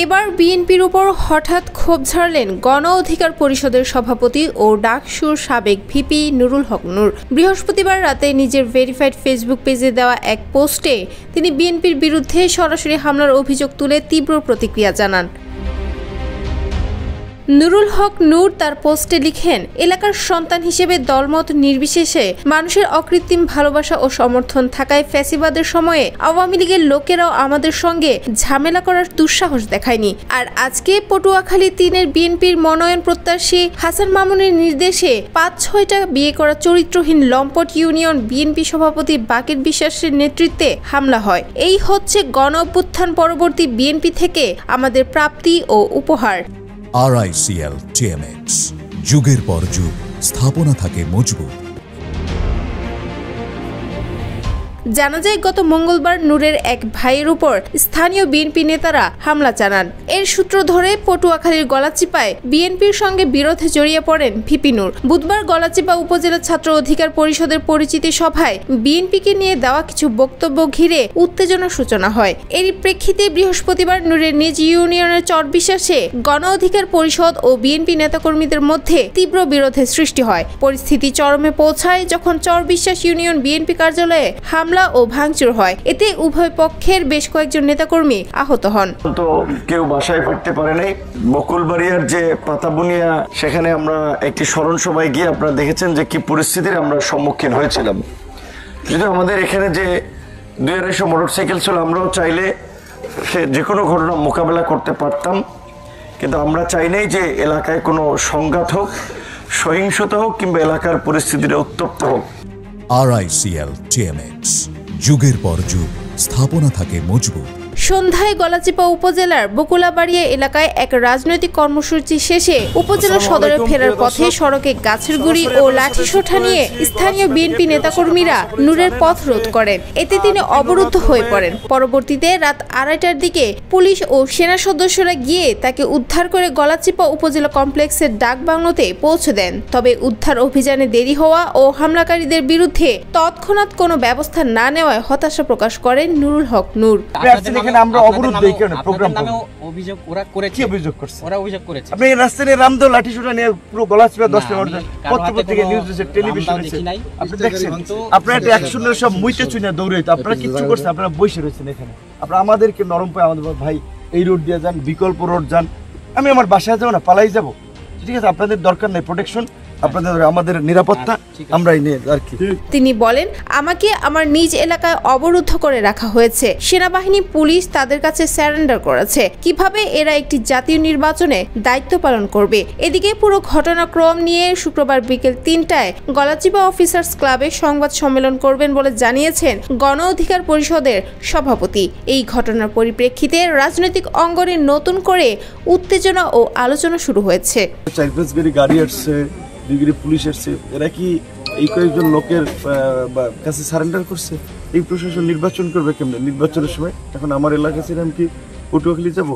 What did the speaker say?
এবার বিএনপির উপর হঠাৎ ক্ষোভ ঝাড়লেন গণ অধিকার পরিষদের সভাপতি ও ডাকসুর সাবেক ভিপি নুরুল হক নূর। বৃহস্পতিবার রাতে নিজের ভেরিফাইড ফেসবুক পেজে দেওয়া এক পোস্টে তিনি বিএনপির বিরুদ্ধে সরাসরি হামলার অভিযোগ তুলে তীব্র প্রতিক্রিয়া জানান। নুরুল হক নূর তার পোস্টে লিখেন, এলাকার সন্তান হিসেবে দলমত নির্বিশেষে মানুষের অকৃত্রিম ভালোবাসা ও সমর্থন থাকায় ফ্যাসিবাদের সময়ে আওয়ামী লীগের লোকেরাও আমাদের সঙ্গে ঝামেলা করার দুঃসাহস দেখায়নি। আর আজকে পটুয়াখালী ৩-এর বিএনপির মনোনয়ন প্রত্যাশী হাসান মামুনের নির্দেশে ৫-৬টা বিয়ে করা চরিত্রহীন লম্পট ইউনিয়ন বিএনপি সভাপতি বাকের বিশ্বাসের নেতৃত্বে হামলা হয়। এই হচ্ছে গণ অভ্যুত্থান পরবর্তী বিএনপি থেকে আমাদের প্রাপ্তি ও উপহার। RICL TMX, যুগের পর যুগ স্থাপনা থাকে মজবুত। জানা যায় গত মঙ্গলবার নূরের এক ভাইয়ের উপর স্থানীয় বিএনপি নেতারা হামলা চালান। এর সূত্র ধরে পটুয়াখালীর গলাচিপায় বিএনপির সঙ্গে বিরোধে জড়িয়ে পড়েন ভিপি নূর। বুধবার গলাচিপা উপজেলা ছাত্র অধিকার পরিষদের পরিচিতি সভায় বিএনপিকে নিয়ে দেওয়া কিছু বক্তব্য ঘিরে উত্তেজনার সূচনা হয়। এরই প্রেক্ষিতে বৃহস্পতিবার নূরের নিজ ইউনিয়নের চরবিশ্বাসে গণ অধিকার পরিষদ ও বিএনপি নেতাকর্মীদের মধ্যে তীব্র বিরোধের সৃষ্টি হয়। পরিস্থিতি চরমে পৌঁছায় যখন চরবিশ্বাস ইউনিয়ন বিএনপি কার্যালয়ে হামলা ও ভাঙচুর হয়। এতে উভয় পক্ষের বেশ কয়েকজন নেতাকর্মী আহত হন। তো কেউ বাসায় ফিরতে পারে নাই। বকুলবাড়িয়ার যে পাতাবুনিয়া, সেখানে আমরা একটি স্মরণ সভায় গিয়ে আপনারা দেখেছেন যে কি পরিস্থিতির আমরা সম্মুখীন হয়েছিলাম। যদি আমাদের এখানে যে 2-250 মোটরসাইকেল ছিল, আমরাও চাইলে সে যে কোনো ঘটনা মোকাবেলা করতে পারতাম, কিন্তু আমরা চাই নাই যে এলাকায় কোনো সংঘাত হোক, সহিংসতা হোক কিংবা এলাকার পরিস্থিতিটা উত্তপ্ত হোক। RICL TMX, যুগের পর যুগ স্থাপনা থাকে মজবুত। সন্ধ্যায় গলাচিপা উপজেলার বকুলাবাড়িয়া এলাকায় এক রাজনৈতিক কর্মসূচি শেষে উপজেলা সদরে ফেরার পথে সড়কে গাছের গুঁড়ি ও লাঠিসোঁটা নিয়ে স্থানীয় বিএনপি নেতাকর্মীরা নূরের পথ রোধ করেন। এতে তিনি অবরুদ্ধ হয়ে পড়েন। পরবর্তীতে রাত 2:30টার দিকে পুলিশ ও সেনা সদস্যরা গিয়ে তাকে উদ্ধার করে গলাচিপা উপজেলা কমপ্লেক্সের ডাকবাংলোতে পৌঁছে দেন। তবে উদ্ধার অভিযানে দেরি হওয়া ও হামলাকারীদের বিরুদ্ধে তৎক্ষণাৎ কোনো ব্যবস্থা না নেওয়ায় হতাশা প্রকাশ করেন নুরুল হক নূর। আমরা অবরোধ দেই কেন প্রোগ্রাম নামে অভিযোগ ওরা করেছে। কি অভিযোগ করছে? ওরা অভিযোগ করেছে আপনি রাস্তায় রামদো লাঠিসোঁটা নিয়ে পুরো গলাচিপা 10 মিনিট পত্র-পত্রিকা নিউজ এসে টেলিভিশনে এসে আপনি দেখছেন। আপনারা এটা অ্যাকশনের সব মুইতে চুইনা দৌড়াইতো। আপনারা কিচ্ছু করছেন? আপনারা বসে রয়েছেন এখানে। আপনারা আমাদেরকে নরম পায়, আমাদের ভাই এই রোড দিয়ে যান, বিকল্প রোড যান। আমি আমার বাসায় যাব না, পালাই যাব, ঠিক আছে? আপনাদের দরকার নেই প্রোটেকশন, আপনাদের আমাদের নিরাপত্তা আমরাই নিয়ে আর কি। তিনি বলেন, আমাকে আমার নিজ এলাকায় অবরুদ্ধ করে রাখা হয়েছে। সেনাবাহিনী, পুলিশ তাদের কাছে স্যারেন্ডার করেছে। কিভাবে এরা একটি জাতীয় নির্বাচনে দায়িত্ব পালন করবে? এদিকে পুরো ঘটনাক্রম নিয়ে শুক্রবার বিকেল 3টায় গলাচিপা অফিসার্স ক্লাবে সংবাদ সম্মেলন করবেন বলে জানিয়েছেন গণ অধিকার পরিষদের সভাপতি। এই ঘটনার পরিপ্রেক্ষিতে রাজনৈতিক অঙ্গনে নতুন করে উত্তেজনা ও আলোচনা শুরু হয়েছে। 4-5 গাড়ি আসছে, ডিগ্রি পুলিশ এসছে। এরা কি এই কয়েকজন লোকের কাছে সারেন্ডার করছে? এই প্রশাসন নির্বাচন করবে কেমনে? নির্বাচনের সময় এখন আমার এলাকা ছিলাম কি পটুয়াখালী যাব?